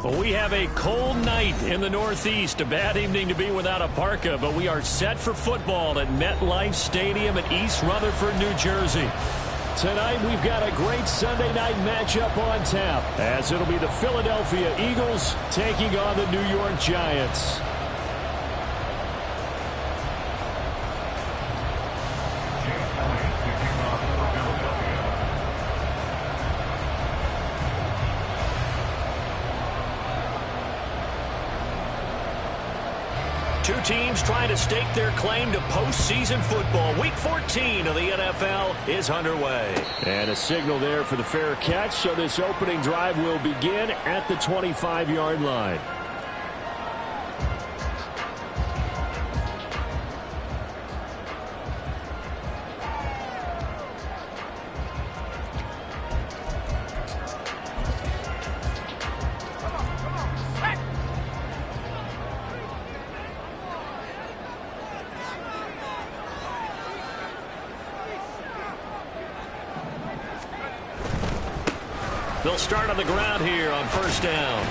Well, we have a cold night in the Northeast. A bad evening to be without a parka, but we are set for football at MetLife Stadium in East Rutherford, New Jersey. Tonight, we've got a great Sunday night matchup on tap, as it'll be the Philadelphia Eagles taking on the New York Giants. Two teams trying to stake their claim to postseason football. Week 14 of the NFL is underway. And a signal there for the fair catch, so this opening drive will begin at the 25-yard line. They'll start on the ground here on first down.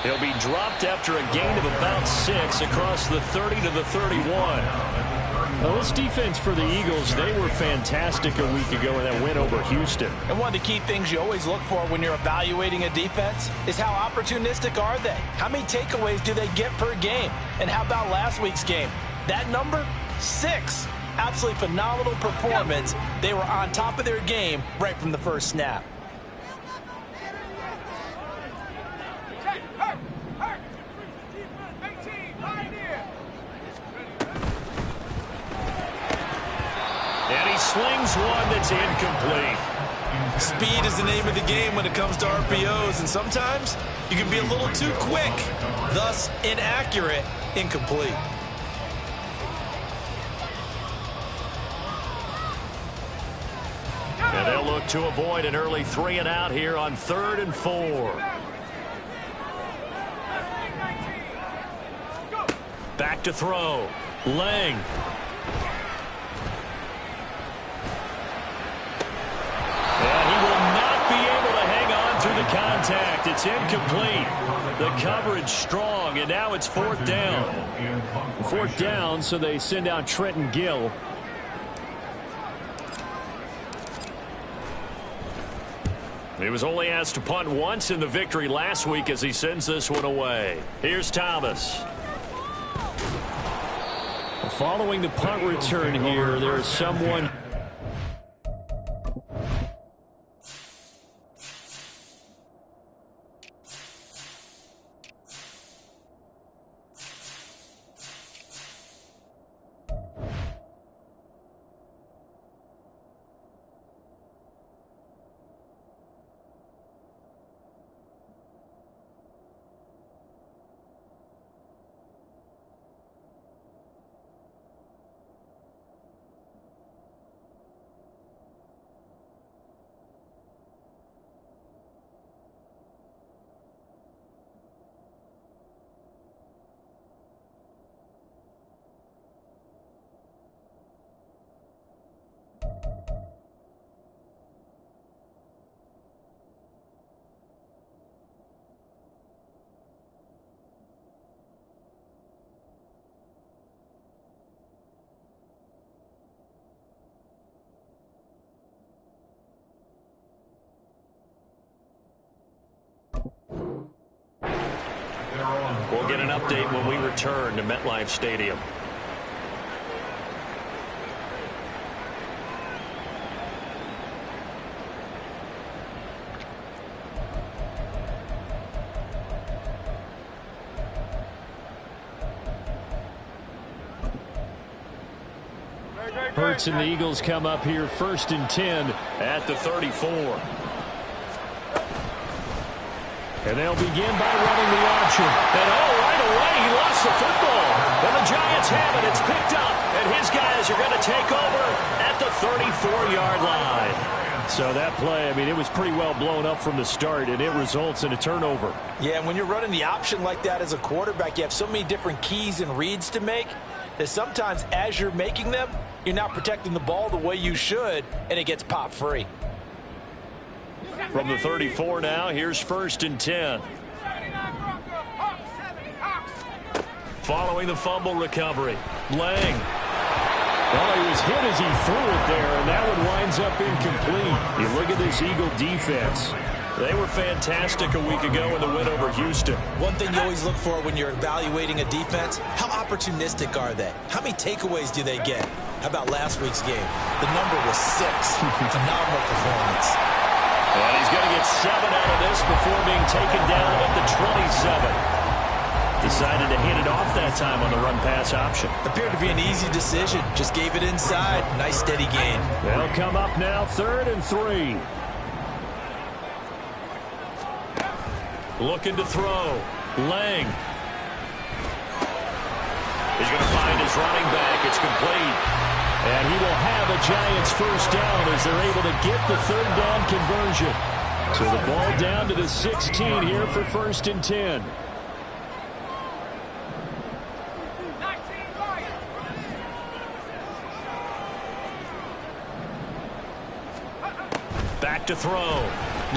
He'll be dropped after a gain of about 6 across the 30 to the 31. Well, this defense for the Eagles, they were fantastic a week ago in that win over Houston. And one of the key things you always look for when you're evaluating a defense is how opportunistic are they? How many takeaways do they get per game? And how about last week's game? That number, 6. Absolutely phenomenal performance. They were on top of their game right from the first snap. Slings one that's incomplete. Speed is the name of the game when it comes to RPOs, and sometimes you can be a little too quick, thus inaccurate, incomplete. And they'll look to avoid an early 3 and out here on 3rd and 4. Back to throw. Lang. Contact. It's incomplete. The coverage strong, and now it's 4th down. 4th down, so they send out Trenton Gill. He was only asked to punt once in the victory last week as he sends this one away. Here's Thomas. Following the punt return here, there is someone... We'll get an update when we return to MetLife Stadium. Hurts and the Eagles come up here 1st and 10 at the 34. And they'll begin by running the option. And right away, he lost the football. And the Giants have it. It's picked up. And his guys are going to take over at the 34-yard line. So that play, I mean, it was pretty well blown up from the start, and it results in a turnover. Yeah, and when you're running the option like that as a quarterback, you have so many different keys and reads to make that sometimes as you're making them, you're not protecting the ball the way you should, and it gets popped free. From the 34 now, here's 1st and 10. following the fumble recovery. Lang. Well, he was hit as he threw it there, and that one winds up incomplete. You look at this Eagle defense. They were fantastic a week ago in the win over Houston. One thing you always look for when you're evaluating a defense, how opportunistic are they? How many takeaways do they get? How about last week's game? The number was 6. Phenomenal performance. And he's going to get 7 out of this before being taken down at the 27. Decided to hand it off that time on the run-pass option. Appeared to be an easy decision. Just gave it inside. Nice, steady gain. They'll come up now 3rd and 3. Looking to throw. Lang. He's going to find his running back. It's complete. And he will have a Giants first down as they're able to get the 3rd down conversion. So the ball down to the 16 here for 1st and 10. Back to throw.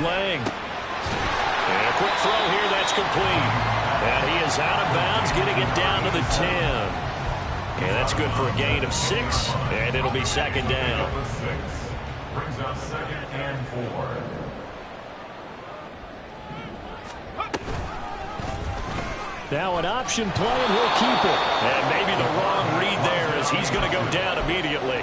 Lang. And a quick throw here. That's complete. And he is out of bounds, getting it down to the 10. And that's good for a gain of 6. And it'll be 2nd down. Brings up 2nd and 4. Now an option play, and he'll keep it. And maybe the wrong read there as he's going to go down immediately.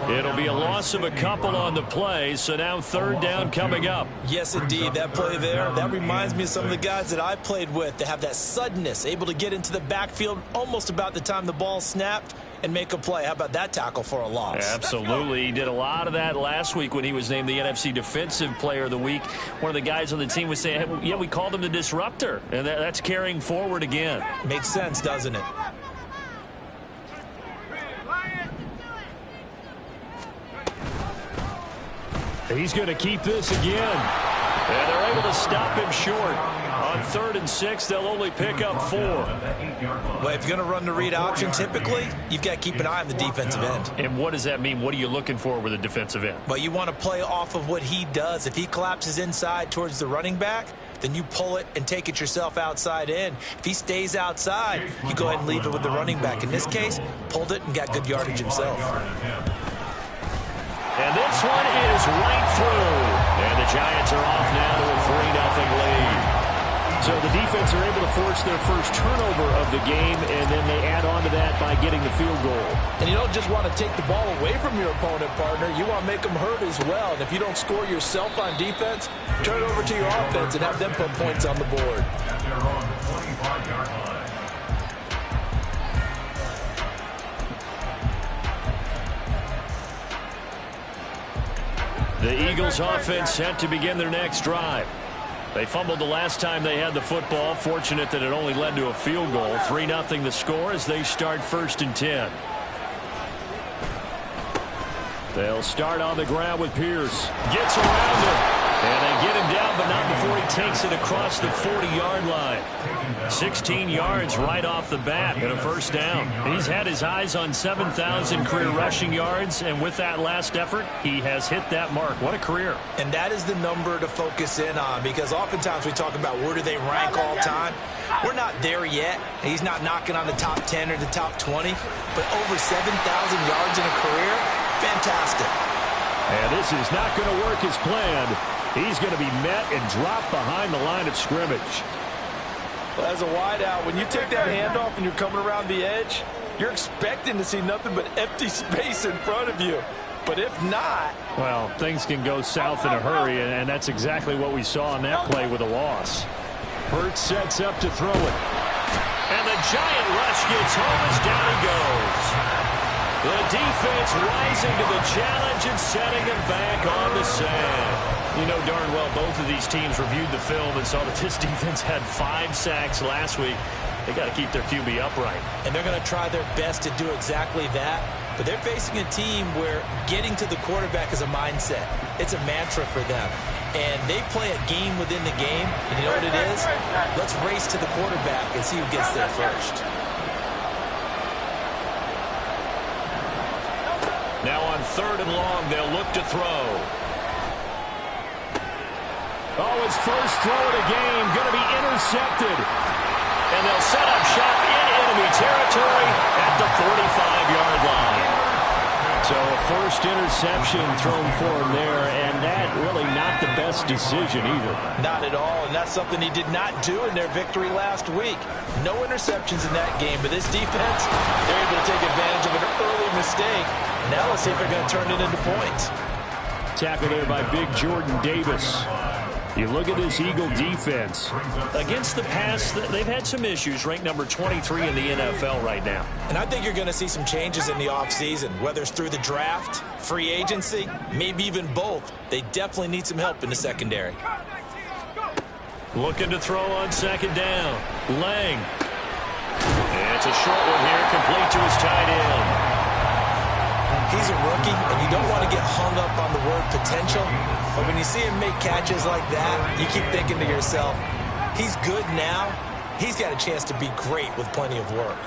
It'll be a loss of a couple on the play, so now 3rd down coming up. Yes, indeed. That play there, that reminds me of some of the guys that I played with. They have that suddenness, able to get into the backfield almost about the time the ball snapped and make a play. How about that tackle for a loss? Absolutely. He did a lot of that last week when he was named the NFC Defensive Player of the Week. One of the guys on the team was saying, hey, yeah, we called him the disruptor. And that's carrying forward again. Makes sense, doesn't it? He's going to keep this again. And they're able to stop him short. On 3rd and 6, they'll only pick up 4. Well, if you're going to run the read option, typically, you've got to keep an eye on the defensive end. And what does that mean? What are you looking for with a defensive end? Well, you want to play off of what he does. If he collapses inside towards the running back, then you pull it and take it yourself outside in. If he stays outside, you go ahead and leave it with the running back. In this case, pulled it and got good yardage himself. And this one is right through. And the Giants are off now to a 3-0 lead. So the defense are able to force their first turnover of the game, and then they add on to that by getting the field goal. And you don't just want to take the ball away from your opponent, partner. You want to make them hurt as well. And if you don't score yourself on defense, turn it over to your offense and have them put points on the board. And they're on the 25-yard line. The Eagles offense set to begin their next drive. They fumbled the last time they had the football. Fortunate that it only led to a field goal. 3-0 the score as they start 1st and 10. They'll start on the ground with Pierce. Gets around him. And they get him down, but not before he takes it across the 40-yard line. 16 yards right off the bat and a first down. He's had his eyes on 7,000 career rushing yards, and with that last effort, he has hit that mark. What a career. And that is the number to focus in on, because oftentimes we talk about where do they rank all time. We're not there yet. He's not knocking on the top 10 or the top 20, but over 7,000 yards in a career, fantastic. And this is not going to work as planned. He's going to be met and dropped behind the line of scrimmage. Well, as a wideout, when you take that handoff and you're coming around the edge, you're expecting to see nothing but empty space in front of you. But if not... well, things can go south in a hurry, and that's exactly what we saw on that play with a loss. Hurts sets up to throw it. And the giant rush gets home as down he goes. The defense rising to the challenge and setting him back on the sand. You know darn well both of these teams reviewed the film and saw that this defense had 5 sacks last week. They got to keep their QB upright. And they're going to try their best to do exactly that. But they're facing a team where getting to the quarterback is a mindset. It's a mantra for them. And they play a game within the game. And you know what it is? Let's race to the quarterback and see who gets there first. Now on 3rd and long, they'll look to throw. Oh, his first throw of the game going to be intercepted. And they'll set up shop in enemy territory at the 45-yard line. So a first interception thrown for him there, and that really not the best decision either. Not at all, and that's something he did not do in their victory last week. No interceptions in that game, but this defense, they're able to take advantage of an early mistake. Now let's see if they're going to turn it into points. Tackle there by big Jordan Davis. You look at this Eagle defense. Against the pass, they've had some issues, ranked number 23 in the NFL right now. And I think you're going to see some changes in the offseason, whether it's through the draft, free agency, maybe even both. They definitely need some help in the secondary. Looking to throw on second down. Lang. And it's a short one here, complete to his tight end. He's a rookie, and you don't want to get hung up on the word potential. But when you see him make catches like that, you keep thinking to yourself, he's good now. He's got a chance to be great with plenty of work.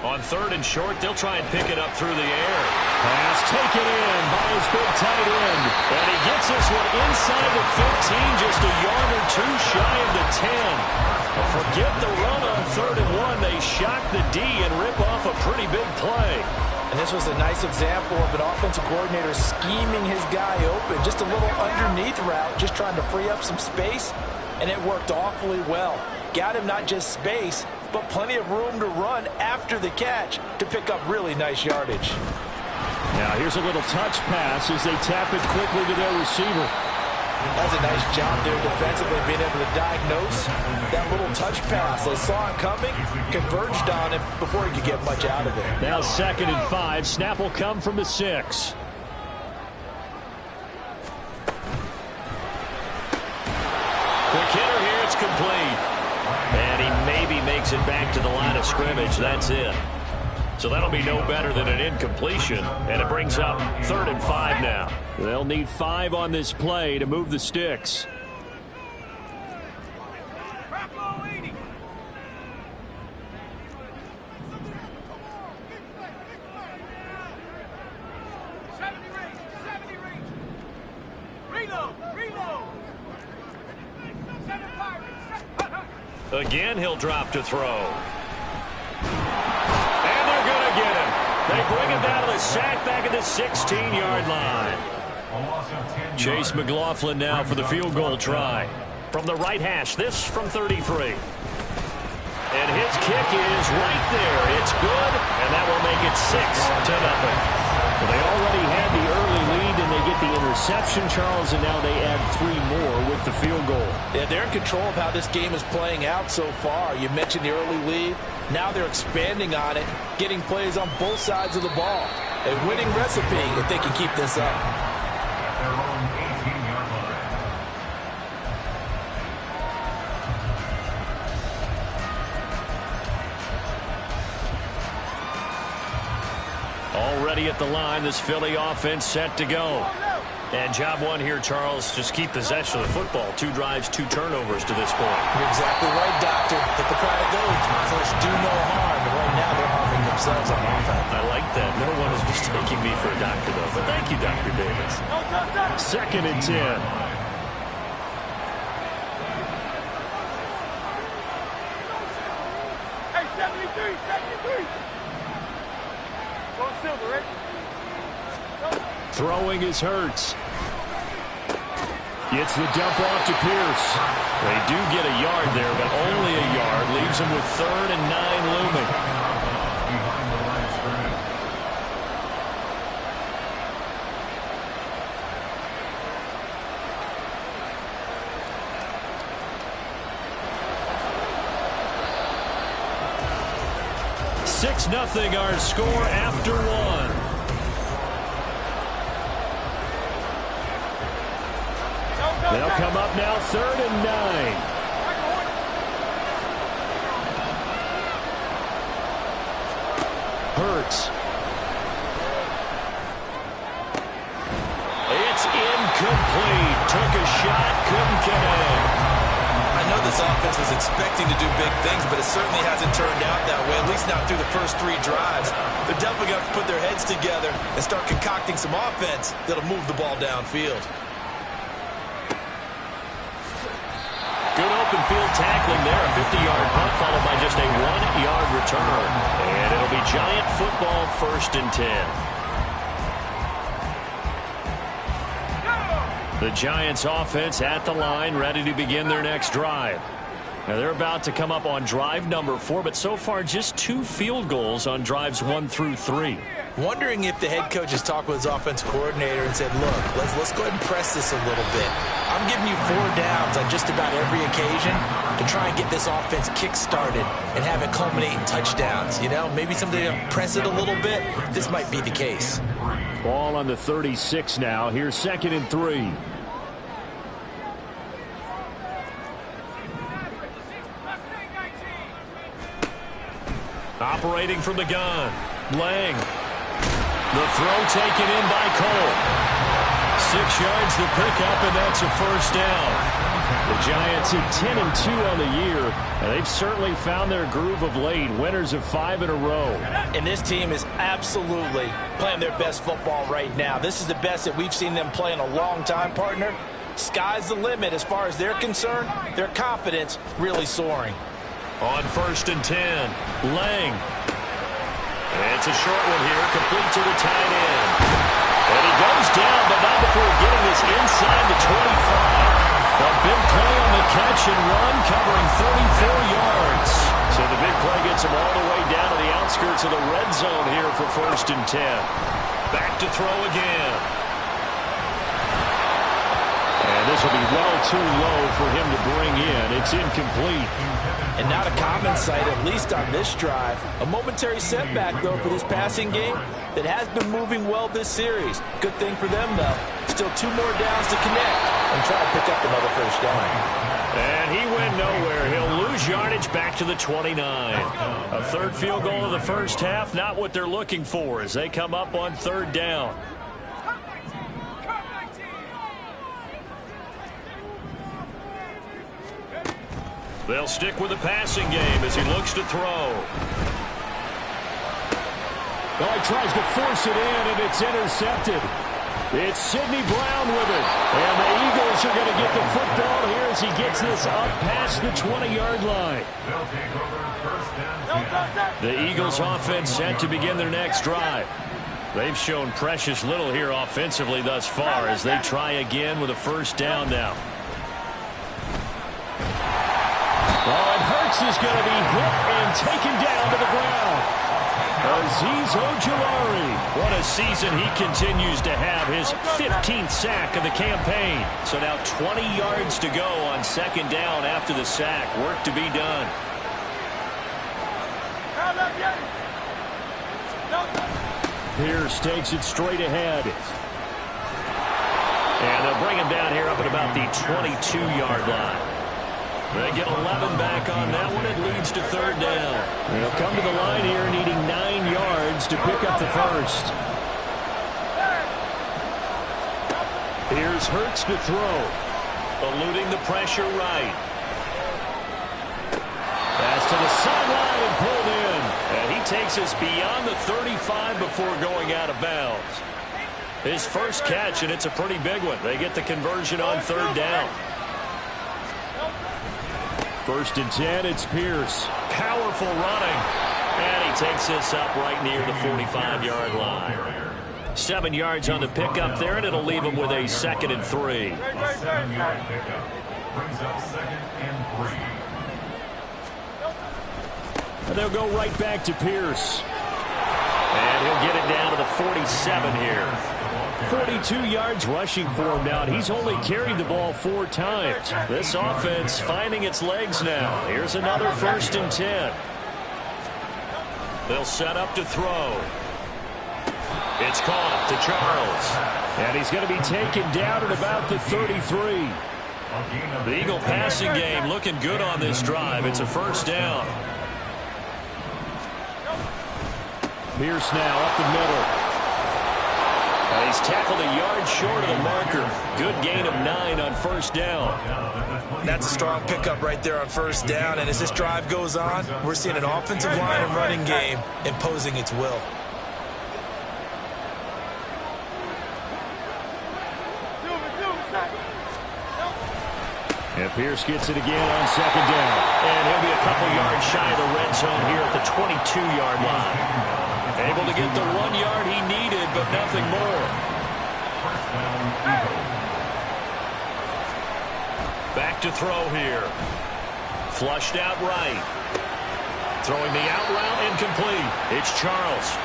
On third and short, they'll try and pick it up through the air. Pass taken in by his big tight end. And he gets this one inside the 15, just a yard or two shy of the 10. Forget the run on third and one. They shock the D and rip off a pretty big play. And this was a nice example of an offensive coordinator scheming his guy open. Just a little underneath route, just trying to free up some space. And it worked awfully well. Got him not just space, but plenty of room to run after the catch to pick up really nice yardage. Now here's a little touch pass as they tap it quickly to their receiver. That's a nice job there defensively, being able to diagnose that little touch pass. They saw it coming, converged on it before he could get much out of it. Now 2nd and 5. Snap will come from the 6. Quick hitter here, it's complete. And he maybe makes it back to the line of scrimmage. That's it. So that'll be no better than an incompletion. And it brings up 3rd and 5 now. They'll need 5 on this play to move the sticks. Again, he'll drop to throw. And they're going to get him. They bring him down to the sack back at the 16-yard line. Chase McLaughlin now for the field goal try. From the right hash, this from 33. And his kick is right there. It's good, and that will make it 6-0. Well, they already had the early lead, and they get the interception, Charles, and now they add 3 more with the field goal. Yeah, they're in control of how this game is playing out so far. You mentioned the early lead. Now they're expanding on it, getting plays on both sides of the ball. A winning recipe if they can keep this up. Their own 18-yard line. Already at the line, this Philly offense set to go. And job one here, Charles, just keep possession of the football. 2 drives, 2 turnovers to this point. You're exactly right, Doctor. Hit the crowd goes. First, do no harm. But right now, they're harming themselves on offense. I like that. No one is mistaking me for a doctor, though. But thank you, Dr. Davis. 2nd and 10. Hey, 73. Go silver, Rick. Throwing is Hurts. Gets the dump off to Pierce. They do get a yard there, but only a yard. Leaves them with 3rd and 9 looming. Behind the line of scrimmage. Six 0 our score after 1. They'll come up now 3rd and 9. Hurts. It's incomplete. Took a shot, couldn't connect. I know the this offense was expecting to do big things, but it certainly hasn't turned out that way, at least not through the first 3 drives. They're definitely going to have to put their heads together and start concocting some offense that'll move the ball downfield. Good open field tackling there. A 50-yard punt followed by just a 1-yard return. And it'll be Giant football, 1st and 10. The Giants offense at the line, ready to begin their next drive. Now they're about to come up on drive number 4, but so far just 2 field goals on drives 1 through 3. Wondering if the head coach has talked with his offense coordinator and said, look, let's go ahead and press this a little bit. I'm giving you 4 downs on just about every occasion to try and get this offense kick-started and have it culminate in touchdowns. You know, maybe something to press it a little bit. This might be the case. Ball on the 36 now. Here's 2nd and 3. Operating from the gun. Lang. The throw taken in by Cole. 6 yards the pickup, and that's a 1st down. The Giants at 10-2 on the year, and they've certainly found their groove of late. Winners of 5 in a row. And this team is absolutely playing their best football right now. This is the best that we've seen them play in a long time, partner. Sky's the limit as far as they're concerned. Their confidence really soaring. On 1st and 10, Lang. It's a short one here, complete to the tight end. And he goes down, but not before getting this inside the 25. A big play on the catch and run, covering 34 yards. So the big play gets him all the way down to the outskirts of the red zone here for 1st and 10. Back to throw again. And this will be well too low for him to bring in. It's incomplete. And not a common sight, at least on this drive. A momentary setback, though, for this passing game that has been moving well this series. Good thing for them, though. Still 2 more downs to connect and try to pick up another 1st down. And he went nowhere. He'll lose yardage back to the 29. A 3rd field goal of the 1st half, not what they're looking for as they come up on 3rd down. They'll stick with the passing game as he looks to throw. Well, he tries to force it in, and it's intercepted. It's Sidney Brown with it. And the Eagles are going to get the football here as he gets this up past the 20-yard line. The Eagles offense set to begin their next drive. They've shown precious little here offensively thus far as they try again with a 1st down now. Oh, and Hurts is going to be hit and taken down to the ground. Azeez Ojulari. What a season he continues to have. His 15th sack of the campaign. So now 20 yards to go on 2nd down after the sack. Work to be done. Pierce takes it straight ahead. And they'll bring him down here up at about the 22-yard line. They get 11 back on that one. It leads to 3rd down. They'll come to the line here needing 9 yards to pick up the 1st. Here's Hurts to throw. Eluding the pressure right. Pass to the sideline and pulled in. And he takes us beyond the 35 before going out of bounds. His 1st catch, and it's a pretty big one. They get the conversion on 3rd down. 1st and 10, it's Pierce. Powerful running. And he takes this up right near the 45-yard line. 7 yards on the pickup there, and it'll leave him with a 2nd and 3. A 7-yard pickup brings up 2nd and 3. And they'll go right back to Pierce. And he'll get it down to the 47 here. 42 yards rushing for him now. He's only carried the ball 4 times. This offense finding its legs now. Here's another 1st and 10. They'll set up to throw. It's caught to Charles. And he's going to be taken down at about the 33. The Eagle passing game looking good on this drive. It's a 1st down. Pierce now up the middle. He's tackled a yard short of the marker. Good gain of 9 on first down. That's a strong pickup right there on first down. And as this drive goes on, we're seeing an offensive line and running game imposing its will. And Pierce gets it again on second down. And he'll be a couple yards shy of the red zone here at the 22-yard line. Able to get the 1 yard he needed, but nothing more. Back to throw here. Flushed out right. Throwing the out route incomplete. It's Charles.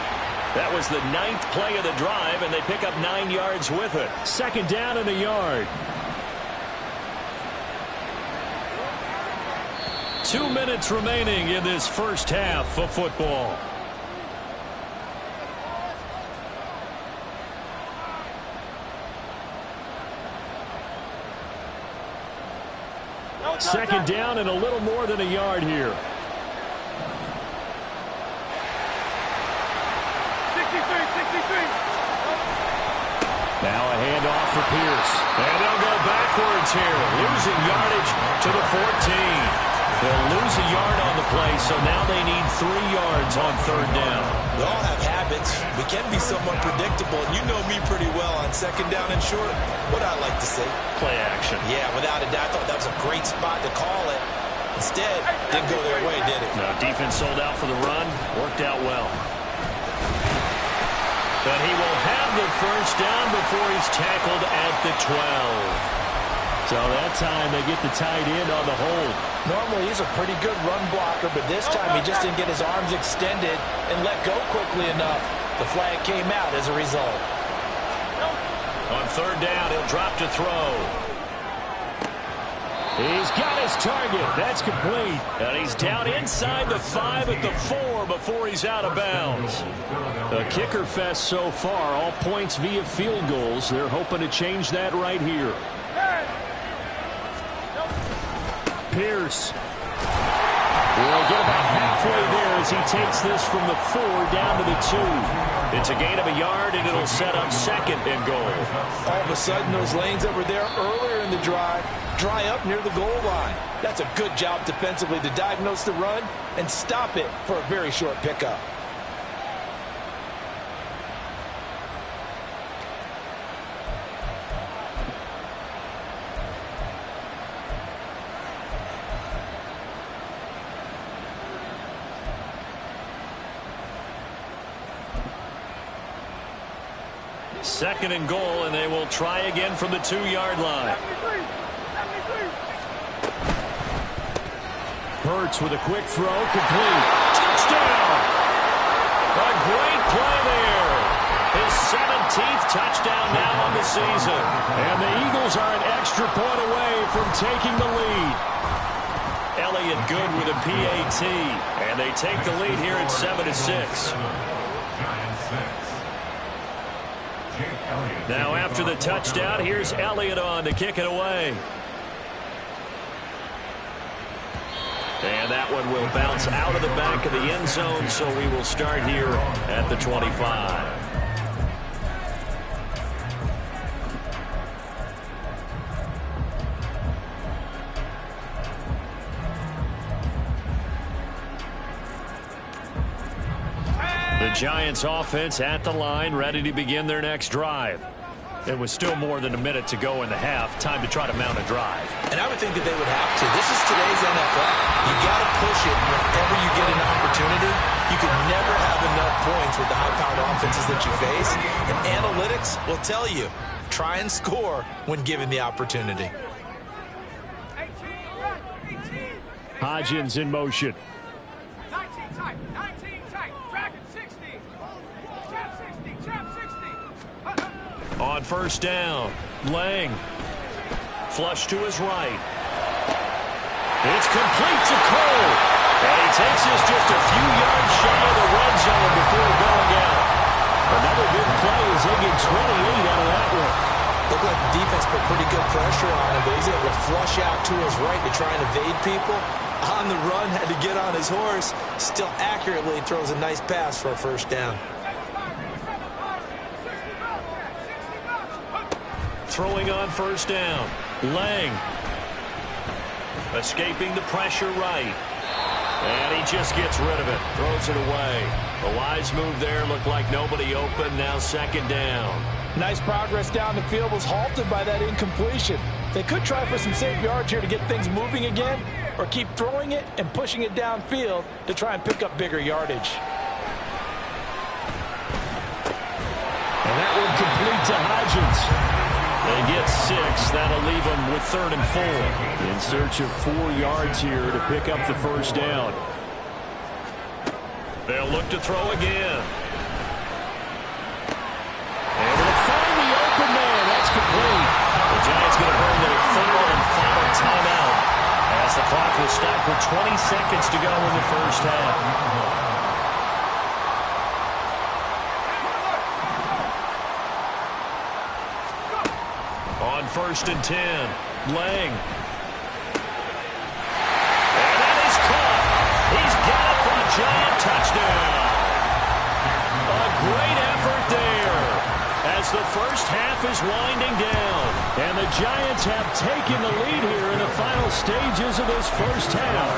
That was the 9th play of the drive, and they pick up 9 yards with it. Second down and a yard. 2 minutes remaining in this first half of football. Second down and a little more than a yard here. 63, 63. Now a handoff for Pierce. And they'll go backwards here. Losing yardage to the 14. They'll lose a yard on the play, so now they need 3 yards on third down. We all have habits. We can be somewhat predictable, and you know me pretty well on second down and short. What I like to say? Play action. Yeah, without a doubt, I thought that was a great spot to call it. Instead, didn't go their way, did it? No, defense sold out for the run. Worked out well. But he will have the first down before he's tackled at the 12. So that time they get the tight end on the hold. Normally he's a pretty good run blocker, but this time he just didn't get his arms extended and let go quickly enough. The flag came out as a result. On third down, he'll drop to throw. He's got his target. That's complete. And he's down inside the 5 at the 4 before he's out of bounds. A kicker fest so far. All points via field goals. They're hoping to change that right here. Pierce will get about halfway there as he takes this from the 4 down to the 2. It's a gain of a yard, and it'll set up second and goal. All of a sudden, those lanes that were there earlier in the drive dry up near the goal line. That's a good job defensively to diagnose the run and stop it for a very short pickup. Second and goal, and they will try again from the 2-yard line. 73, 73. Hurts with a quick throw, complete. Touchdown! A great play there. His 17th touchdown now on the season. And the Eagles are an extra point away from taking the lead. Elliott good with a PAT. And they take the lead here at 7-6. Now after the touchdown, here's Elliott on to kick it away. And that one will bounce out of the back of the end zone, so we will start here at the 25. The Giants offense at the line, ready to begin their next drive. It was still more than a minute to go in the half. Time to try to mount a drive. And I would think that they would have to. This is today's NFL. You got to push it whenever you get an opportunity. You can never have enough points with the high-powered offenses that you face. And analytics will tell you, try and score when given the opportunity. 18. Hodgins in motion. 19 tight. 19 tight. Dragon 60. Trap 60. Trap 60. On first down, Lang. Flush to his right. It's complete to Cole. And he takes this just a few yards shy of the red zone before going out. Another big play as they get 28 out of that one. Looked like the defense put pretty good pressure on him, but he's able to flush out to his right to try and evade people. On the run, had to get on his horse. Still accurately throws a nice pass for a first down. throwing on first down. Lang escaping the pressure right. And he just gets rid of it. Throws it away. A wise move there. Looked like nobody open. Now second down. Nice progress down the field was halted by that incompletion. They could try for some safe yards here to get things moving again, or keep throwing it and pushing it downfield to try and pick up bigger yardage. And that one complete to Hodgins. They get 6. That'll leave them with 3rd and 4. In search of 4 yards here to pick up the first down. They'll look to throw again. And they'll find the open man. That's complete. The Giants going to burn their 3rd and final timeout as the clock will stop with 20 seconds to go in the first half. On 1st and 10, Lang. And that is caught. He's got it for a Giant touchdown. A great effort there as the first half is winding down. And the Giants have taken the lead here in the final stages of this first half.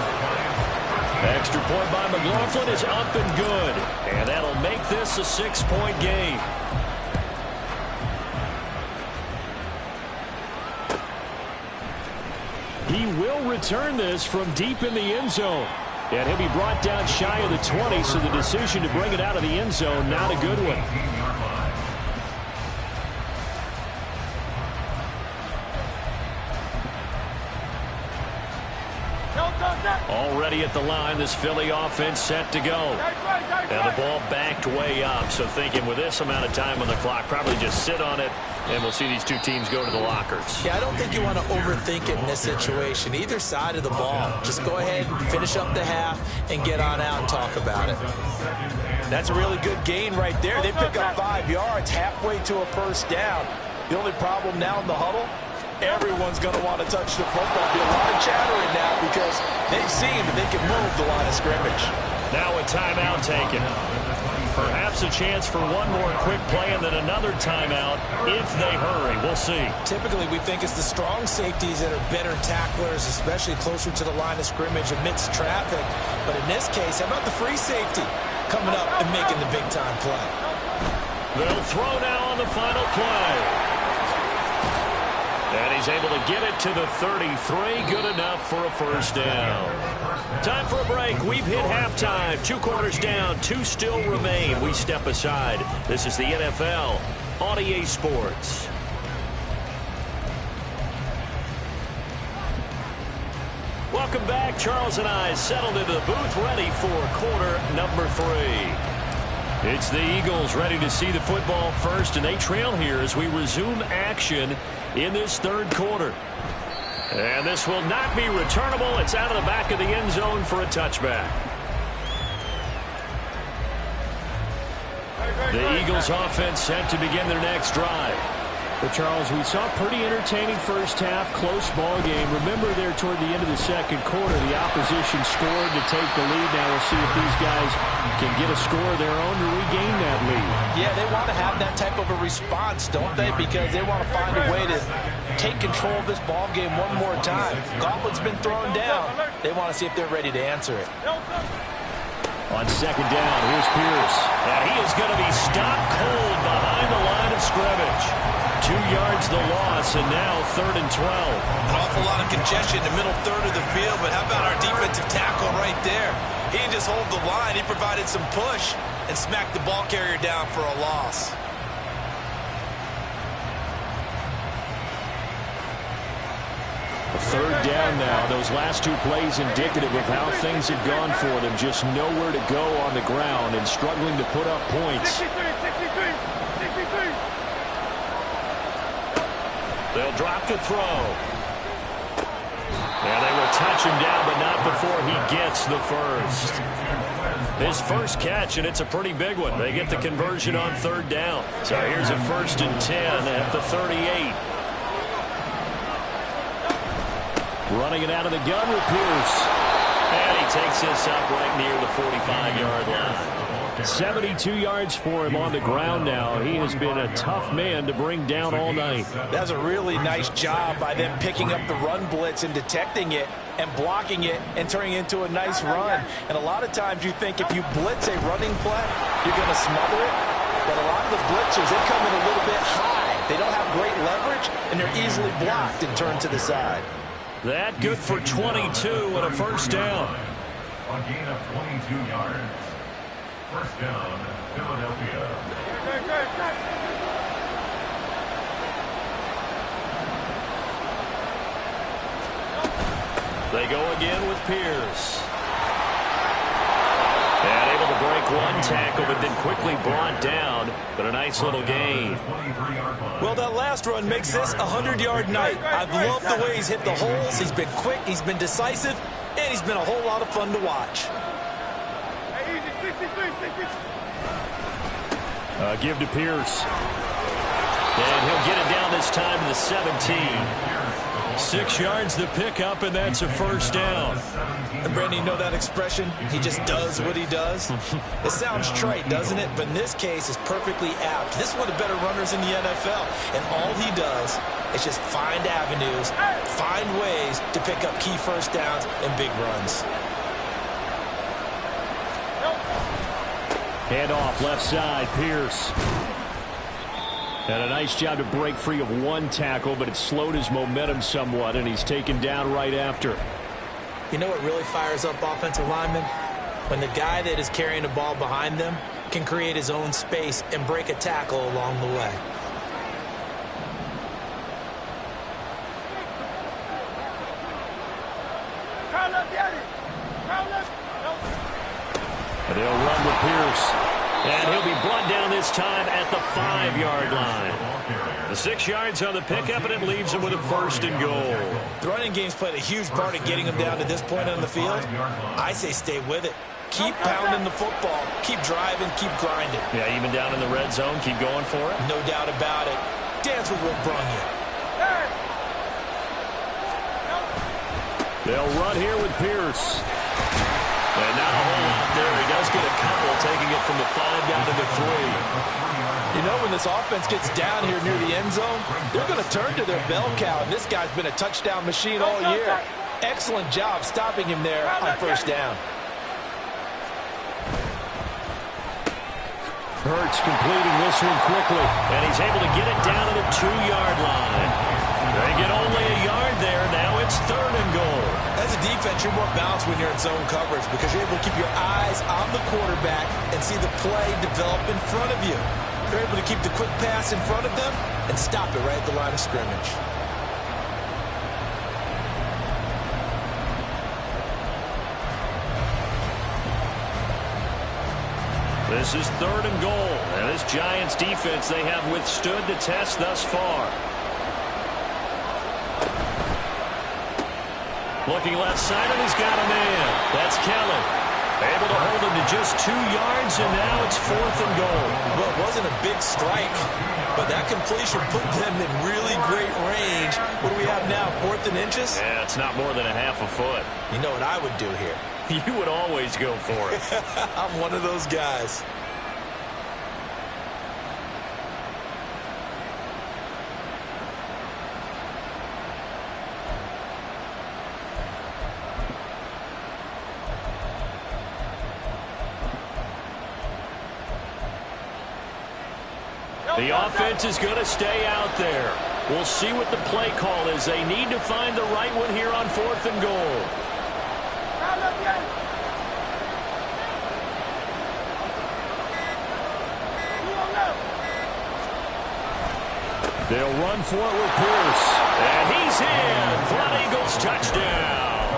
Extra point by McLaughlin is up and good. And that'll make this a 6-point game. He will return this from deep in the end zone. And he'll be brought down shy of the 20, so the decision to bring it out of the end zone, not a good one. Already at the line, this Philly offense set to go. And the ball backed way up, so thinking with this amount of time on the clock, probably just sit on it, and we'll see these two teams go to the lockers. Yeah, I don't think you want to overthink it in this situation. Either side of the ball. Just go ahead and finish up the half and get on out and talk about it. That's a really good gain right there. They pick up 5 yards halfway to a first down. The only problem now in the huddle, everyone's going to want to touch the football. There'll be a lot of chattering now because they've seen that they can move the line of scrimmage. Now a timeout taken. Perhaps a chance for one more quick play and then another timeout if they hurry. We'll see. Typically, we think it's the strong safeties that are better tacklers, especially closer to the line of scrimmage amidst traffic. But in this case, how about the free safety coming up and making the big-time play? They'll throw now on the final play. And he's able to get it to the 33. Good enough for a first down. Time for a break. We've hit halftime. 2 quarters down. 2 still remain. We step aside. This is the NFL on EA Sports. Welcome back. Charles and I settled into the booth ready for quarter number 3. It's the Eagles ready to see the football first, and they trail here as we resume action in this 3rd quarter. And this will not be returnable. It's out of the back of the end zone for a touchback. The Eagles offense set to begin their next drive. Well, Charles, we saw a pretty entertaining first half, close ball game. Remember there toward the end of the 2nd quarter, the opposition scored to take the lead. Now we'll see if these guys can get a score of their own to regain that lead. Yeah, they want to have that type of a response, don't they? Because they want to find a way to take control of this ball game one more time. Gauntlet's been thrown down. They want to see if they're ready to answer it. On 2nd down, here's Pierce. And he is going to be stopped cold behind the line of scrimmage. 2 yards the loss, and now 3rd and 12. An awful lot of congestion in the middle third of the field, but how about our defensive tackle right there? He didn't just hold the line. He provided some push and smacked the ball carrier down for a loss. A 3rd down now. Those last 2 plays indicative of how things have gone for them. Just nowhere to go on the ground and struggling to put up points. 63. They'll drop to throw. And they will touch him down, but not before he gets the first. His first catch, and it's a pretty big one. They get the conversion on 3rd down. So here's a 1st and 10 at the 38. Running it out of the gun with Pierce. And he takes this up right near the 45-yard line. 72 yards for him on the ground now. He has been a tough man to bring down all night. That's a really nice job by them picking up the run blitz and detecting it and blocking it and turning it into a nice run. And a lot of times you think if you blitz a running play, you're going to smother it. But a lot of the blitzers, they come in a little bit high. They don't have great leverage, and they're easily blocked and turned to the side. That good for 22 and a first down. A gain of 22 yards. First down, Philadelphia. They go again with Pierce. And able to break one tackle, but then quickly brought down. But a nice little gain. Well, that last run makes this a 100-yard night. I've loved the way he's hit the holes. He's been quick, he's been decisive, and he's been a whole lot of fun to watch. Give to Pierce. And he'll get it down this time to the 17. 6 yards the pickup, and that's a first down. And Brandon, you know that expression? He just does what he does. It sounds trite, doesn't it? But in this case, it's perfectly apt. This is one of the better runners in the NFL. And all he does is just find avenues, find ways to pick up key first downs and big runs. Hand off left side, Pierce. And a nice job to break free of one tackle, but it slowed his momentum somewhat, and he's taken down right after. You know what really fires up offensive linemen? When the guy that is carrying the ball behind them can create his own space and break a tackle along the way. And he'll run with Pierce. And he'll be brought down this time at the 5-yard line. The 6 yards on the pickup, and it leaves him with a first and goal. The running game's played a huge part in getting him down to this point on the field. I say stay with it. Keep pounding the football. Keep driving. Keep grinding. Yeah, even down in the red zone, keep going for it. No doubt about it. Dance with what brung you. They'll run here with Pierce. And not a whole lot there. He does get a couple, taking it from the 5 down to the 3. You know, when this offense gets down here near the end zone, they're going to turn to their bell cow, and this guy's been a touchdown machine all year. Excellent job stopping him there on first down. Hurts completing this one quickly, and he's able to get it down to the 2-yard line. They get only a yard there. Now it's 3rd and goal. As a defense, you're more balanced when you're in zone coverage because you're able to keep your eyes on the quarterback and see the play develop in front of you. You're able to keep the quick pass in front of them and stop it right at the line of scrimmage. This is 3rd and goal. And this Giants defense, they have withstood the test thus far. Looking left side, and he's got a man. That's Kelly. Able to hold him to just 2 yards, and now it's 4th and goal. Well, it wasn't a big strike, but that completion put them in really great range. What do we have now, 4th and inches? Yeah, it's not more than a half a foot. You know what I would do here? You would always go for it. I'm one of those guys. The offense is going to stay out there. We'll see what the play call is. They need to find the right one here on 4th and goal. They'll run for it with Pierce. And he's in for an Eagles touchdown.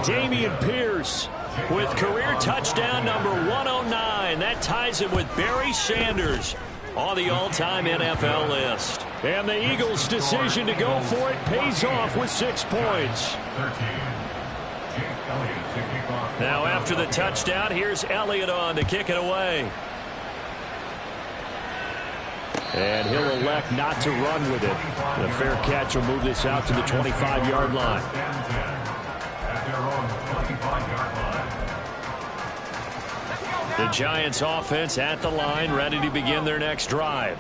Damian Pierce with career touchdown number 109. That ties him with Barry Sanders on the all-time NFL list. And the Eagles' decision to go for it pays off with 6 points. Now after the touchdown, here's Elliott on to kick it away. And he'll elect not to run with it. The fair catch will move this out to the 25-yard line. At their own 25-yard The Giants offense at the line, ready to begin their next drive.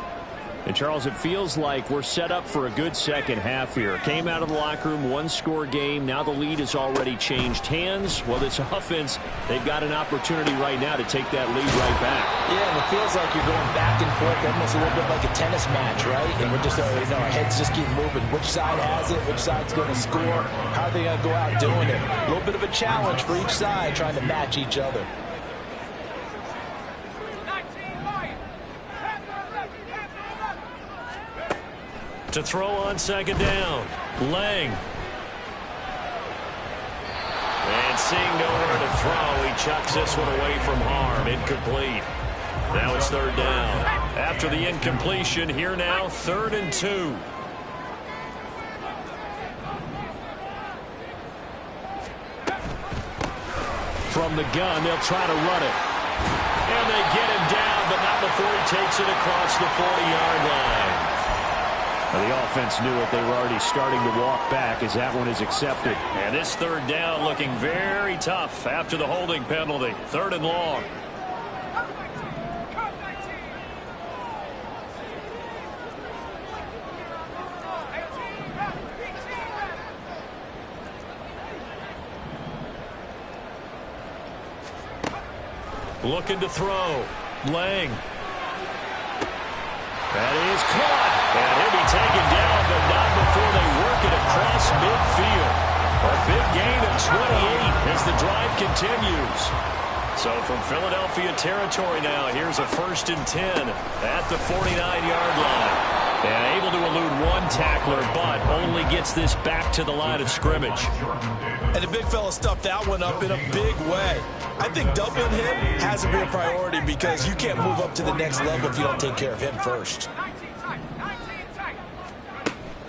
And, Charles, it feels like we're set up for a good second half here. Came out of the locker room, one-score game. Now the lead has already changed hands. Well, this offense, they've got an opportunity right now to take that lead right back. Yeah, and it feels like you're going back and forth, almost a little bit like a tennis match, right? And we're just, our heads just keep moving. Which side has it? Which side's going to score? How are they going to go out doing it? A little bit of a challenge for each side, trying to match each other. To throw on second down, Lang. And seeing nowhere to throw, he chucks this one away from harm. Incomplete. Now it's third down. After the incompletion, here now, 3rd and 2. From the gun, they'll try to run it. And they get him down, but not before he takes it across the 40-yard line. Well, the offense knew it. They were already starting to walk back as that one is accepted. And this third down looking very tough after the holding penalty. 3rd and long. Looking to throw. Lang. That is caught. And he'll be taken down, but not before they work it across midfield. A big gain of 28 as the drive continues. So from Philadelphia territory now, here's a 1st and 10 at the 49-yard line. And able to elude one tackler, but only gets this back to the line of scrimmage. And the big fella stuffed that one up in a big way. I think doubling him has to be a priority because you can't move up to the next level if you don't take care of him first.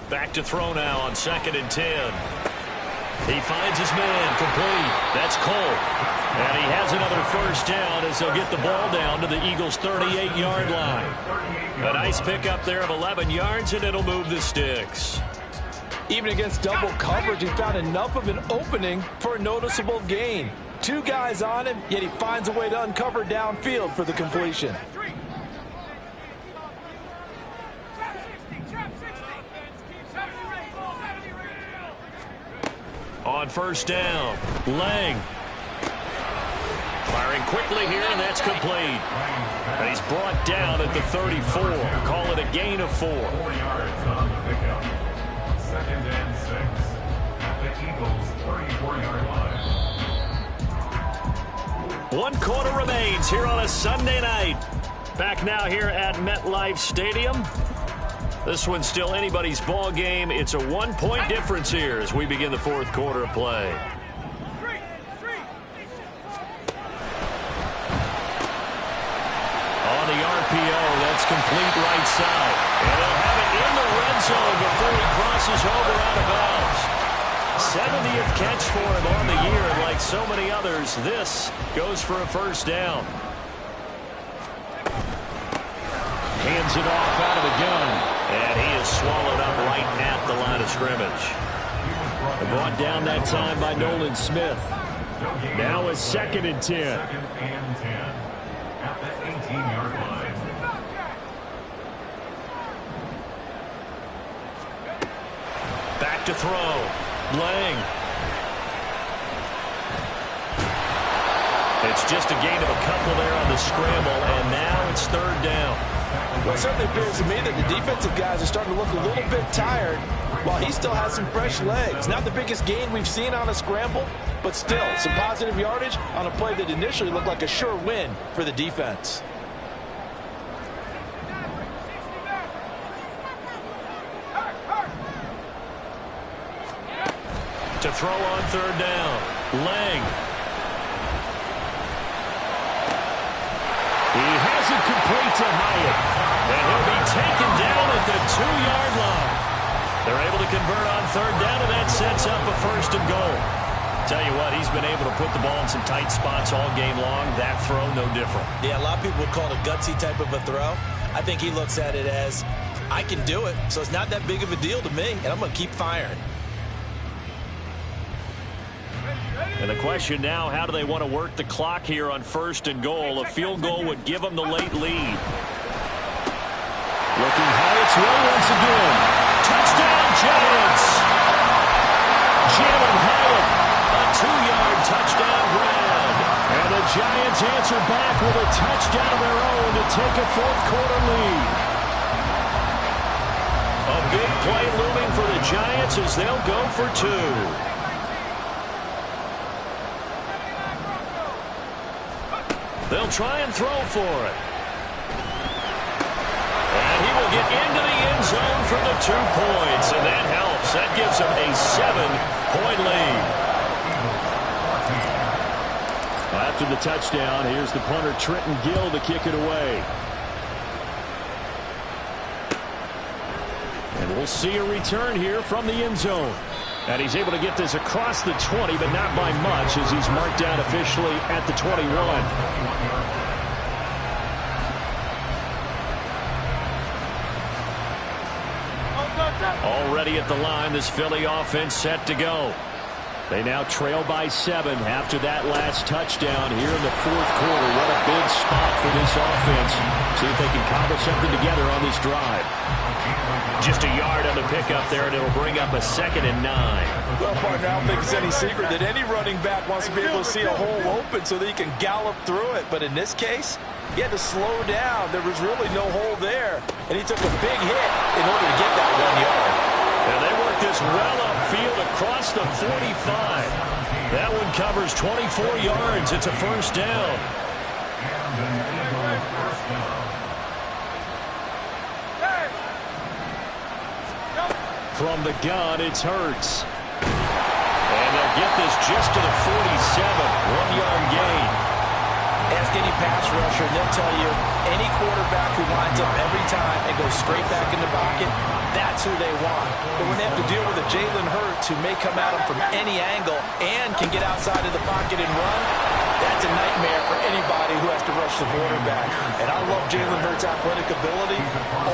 Back to throw now on 2nd and 10. He finds his man complete. That's Cole. And he has another 1st down as they'll get the ball down to the Eagles' 38-yard line. A nice pickup there of 11 yards, and it'll move the sticks. Even against double coverage, he found enough of an opening for a noticeable gain. 2 guys on him, yet he finds a way to uncover downfield for the completion. On 1st down, Lang. Firing quickly here, and that's complete. And he's brought down at the 34. Call it a gain of 4. 4 yards on the pickup. 2nd and 6 at the Eagles' 34-yard line. 1 quarter remains here on a Sunday night. Back now here at MetLife Stadium. This one's still anybody's ball game. It's a 1-point difference here as we begin the 4th quarter of play. On the RPO, that's complete right side. And they'll have it in the red zone before he crosses over out of bounds. 70th catch for him on the year, and like so many others, this goes for a 1st down. Hands it off out of the gun, and he is swallowed up right at the line of scrimmage. Brought down that time by Nolan Smith. Now a 2nd and 10. 2nd and 10 at the 18-yard line. Back to throw. Lang. It's just a gain of a couple there on the scramble, and now it's 3rd down. Well, it certainly appears to me that the defensive guys are starting to look a little bit tired while he still has some fresh legs. Not the biggest gain we've seen on a scramble, but still some positive yardage on a play that initially looked like a sure win for the defense. To throw on 3rd down. Lang. He has it complete to Hyatt. And he'll be taken down at the 2-yard line. They're able to convert on 3rd down, and that sets up a 1st and goal. Tell you what, he's been able to put the ball in some tight spots all game long. That throw, no different. Yeah, a lot of people would call it a gutsy type of a throw. I think he looks at it as, I can do it, so it's not that big of a deal to me, and I'm going to keep firing. Ready? And the question now, how do they want to work the clock here on 1st and goal? A field goal would give them the late lead. Looking Hyatt's way once again. Touchdown, Giants! Jalen Hyatt, a 2-yard touchdown grab. And the Giants answer back with a touchdown of their own to take a 4th quarter lead. A big play looming for the Giants as they'll go for 2. They'll try and throw for it. And he will get into the end zone for the 2 points, and that helps. That gives them a 7-point lead. After the touchdown, here's the punter Trenton Gill to kick it away. And we'll see a return here from the end zone. And he's able to get this across the 20, but not by much, as he's marked down officially at the 21. Already at the line, this Philly offense set to go. They now trail by 7 after that last touchdown here in the 4th quarter. What a big spot for this offense. See if they can cobble something together on this drive. Just a yard on the pickup there, and it'll bring up a 2nd and 9. Well, partner, I don't think it's any secret that any running back wants to be able to see a hole open so that he can gallop through it. But in this case, he had to slow down. There was really no hole there, and he took a big hit in order to get that 1 yard. And they work this well upfield across the 45. That one covers 24 yards. It's a 1st down. From the gun, it's Hurts. And they'll get this just to the 47. 1-yard gain. Ask any pass rusher, and they'll tell you any quarterback who lines up every time and goes straight back in the pocket, that's who they want. But when they have to deal with a Jalen Hurts who may come at them from any angle and can get outside of the pocket and run, that's a nightmare for anybody who has to rush the quarterback. And I love Jalen Hurts' athletic ability.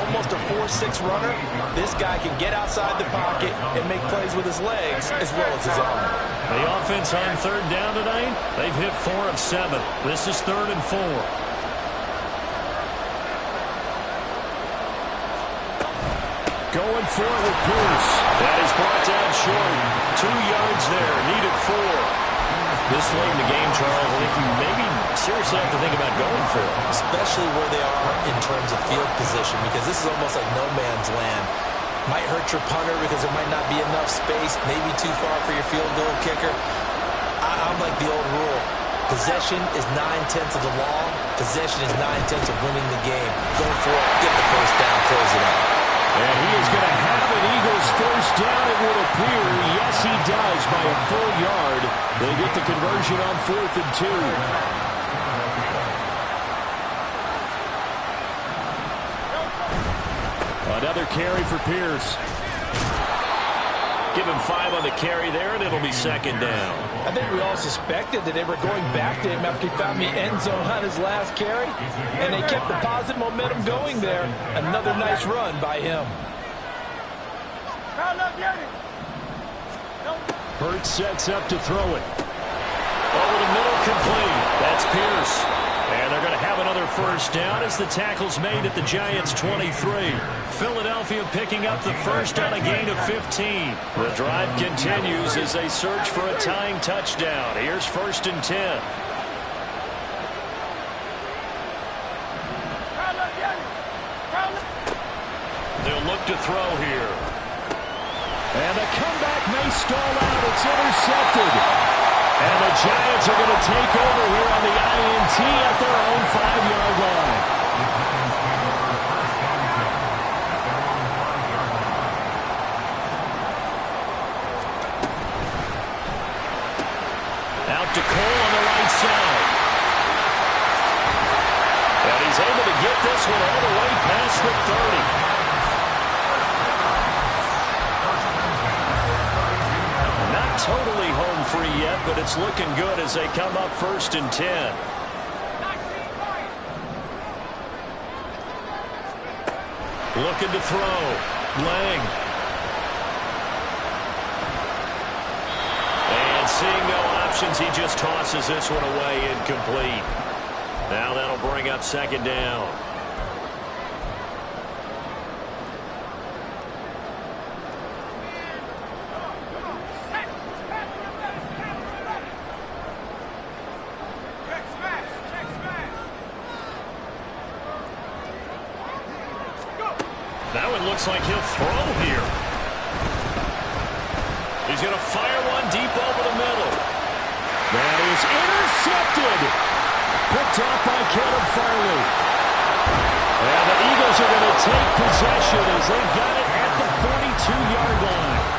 Almost a 4.6 runner. This guy can get outside the pocket and make plays with his legs as well as his arm. The offense on 3rd down tonight, they've hit 4 of 7. This is 3rd and 4. Going for it with Pierce. That is brought down short. 2 yards there, needed 4. This late in the game, Charles, I think you maybe seriously have to think about going for it. Especially where they are in terms of field position, because this is almost like no man's land. Might hurt your punter because there might not be enough space, maybe too far for your field goal kicker. I'm like the old rule. Possession is 9/10 of the law. Possession is 9/10 of winning the game. Go for it, get the 1st down, close it out. And he is going to have an Eagles 1st down, it would appear. Yes, he does, by a full yard. They get the conversion on 4th and 2. Another carry for Pierce. Give him 5 on the carry there, and it'll be 2nd down. I think we all suspected that they were going back to him after he found the end zone on his last carry, and they kept the positive momentum going there. Another nice run by him. Hurts sets up to throw it. Over the middle, complete. That's Pierce. And they're going to have another 1st down as the tackle's made at the Giants' 23. Philadelphia picking up the 1st on a gain of 15. The drive continues as they search for a tying touchdown. Here's 1st and 10. They'll look to throw here. And the comeback may stall out. It's intercepted. And the Giants are going to take over here on the INT at their own 5-yard line. Out to Cole on the right side. And he's able to get this one all the way past the 30. Totally home free yet, but it's looking good as they come up 1st and 10. Looking to throw. Lang. And seeing no options. He just tosses this one away, incomplete. Now that'll bring up second down. That one looks like he'll throw here. He's going to fire one deep over the middle. That is intercepted. Picked off by Caleb Farley. And the Eagles are going to take possession as they've got it at the 42-yard line.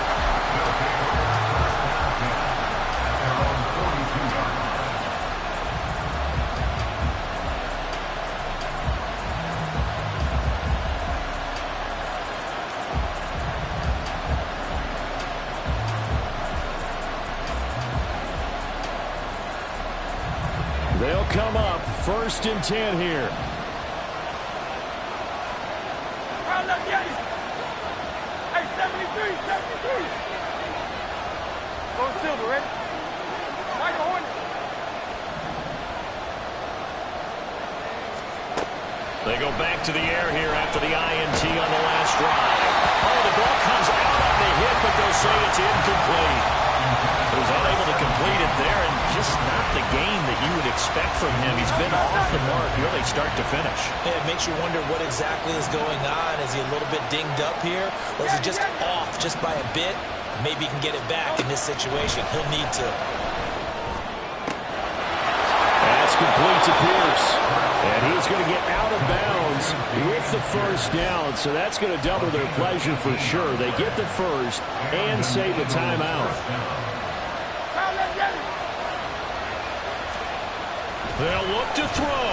They'll come up 1st and 10 here. Hey, 73. Go Silver, ready? Michael Horner. They go back to the air here after the INT on the last drive. Oh, the ball comes out on the hit, but they'll say it's incomplete. He was unable to complete it there, and just not the game that you would expect from him. He's been off the mark really start to finish. Yeah, it makes you wonder what exactly is going on. Is he a little bit dinged up here, or is he just off just by a bit? Maybe he can get it back in this situation. He'll need to. That's complete to Pierce. And he's going to get out of bounds with the first down, so that's going to double their pleasure for sure. They get the first and save a timeout. They'll look to throw.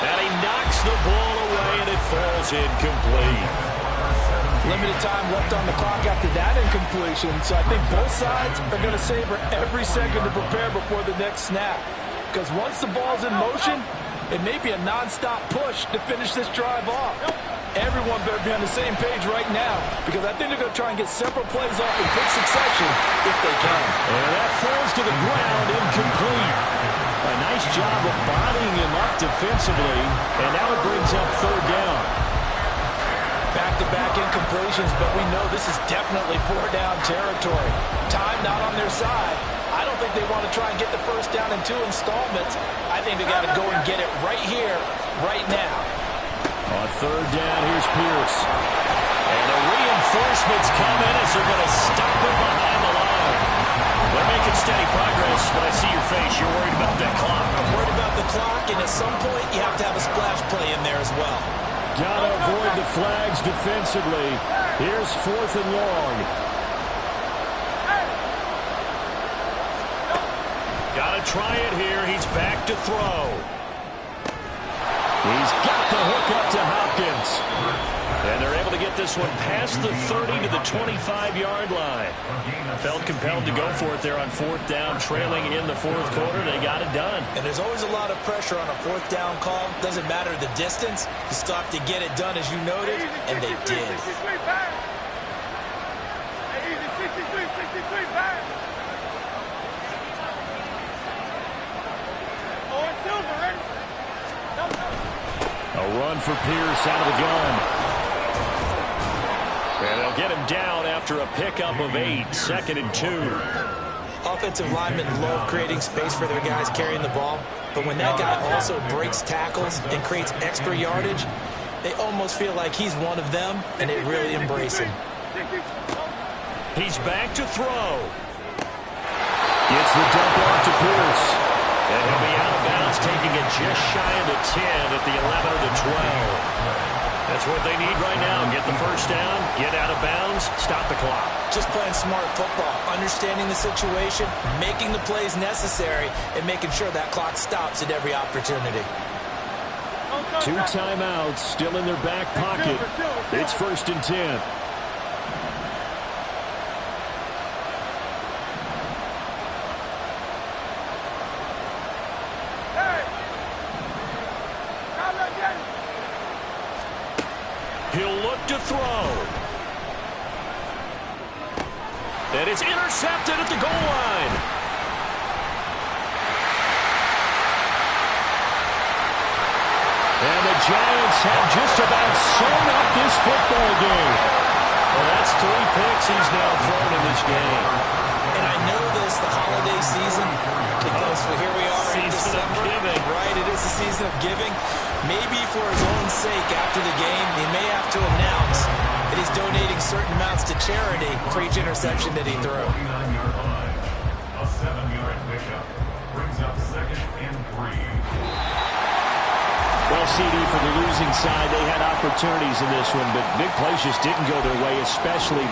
And he knocks the ball away, and it falls incomplete. Limited time left on the clock after that incompletion, so I think both sides are going to savor every second to prepare before the next snap. Because once the ball's in motion, it may be a nonstop push to finish this drive off. Everyone better be on the same page right now, because I think they're going to try and get several plays off in quick succession if they can. And that falls to the ground, incomplete. A nice job of bodying him up defensively, and now it brings up 3rd down. Back-to-back incompletions, but we know this is definitely 4-down territory. Time not on their side. I don't think they want to try and get the first down in 2 installments. I think they got to go and get it right here, right now. On 3rd down, here's Pierce. And the reinforcements come in as they're going to stop him behind the line. They're making steady progress, but I see your face. You're worried about that clock. I'm worried about the clock, and at some point, you have to have a splash play in there as well. Got to avoid the flags defensively. Here's 4th and long. Got to try it here. He's back to throw. He's got the hook up to Hopkins. And they're able to get this one past the 30 to the 25-yard line. Felt compelled to go for it there on 4th down, trailing in the 4th quarter. They got it done. And there's always a lot of pressure on a 4th down call. Doesn't matter the distance. You still have to get it done, as you noted, and they did. A run for Pierce out of the gun. And they'll get him down after a pickup of 8, 2nd and 2. Offensive linemen love creating space for their guys carrying the ball, but when that guy also breaks tackles and creates extra yardage, they almost feel like he's one of them, and they really embrace him. He's back to throw. Gets the dump off to Pierce. And he'll be out of bounds, taking it just shy of the 10 at the 11 or the 12. That's what they need right now. Get the first down, get out of bounds, stop the clock. Just playing smart football, understanding the situation, making the plays necessary, and making sure that clock stops at every opportunity. 2 timeouts still in their back pocket. It's 1st and 10. He'll look to throw. And it's intercepted at the goal line. And the Giants have just about sewn up this football game. Well, that's 3 picks he's now thrown in this game. And I know this, the holiday season, because here we are in December. Right, it is the season of giving. Maybe for his own sake after the game, he may have to announce that he's donating certain amounts to charity for each interception that he threw. 49-yard line. A 7-yard pickup brings up 2nd and 3. Well, CD, for the losing side, they had opportunities in this one, but big plays just didn't go their way, especially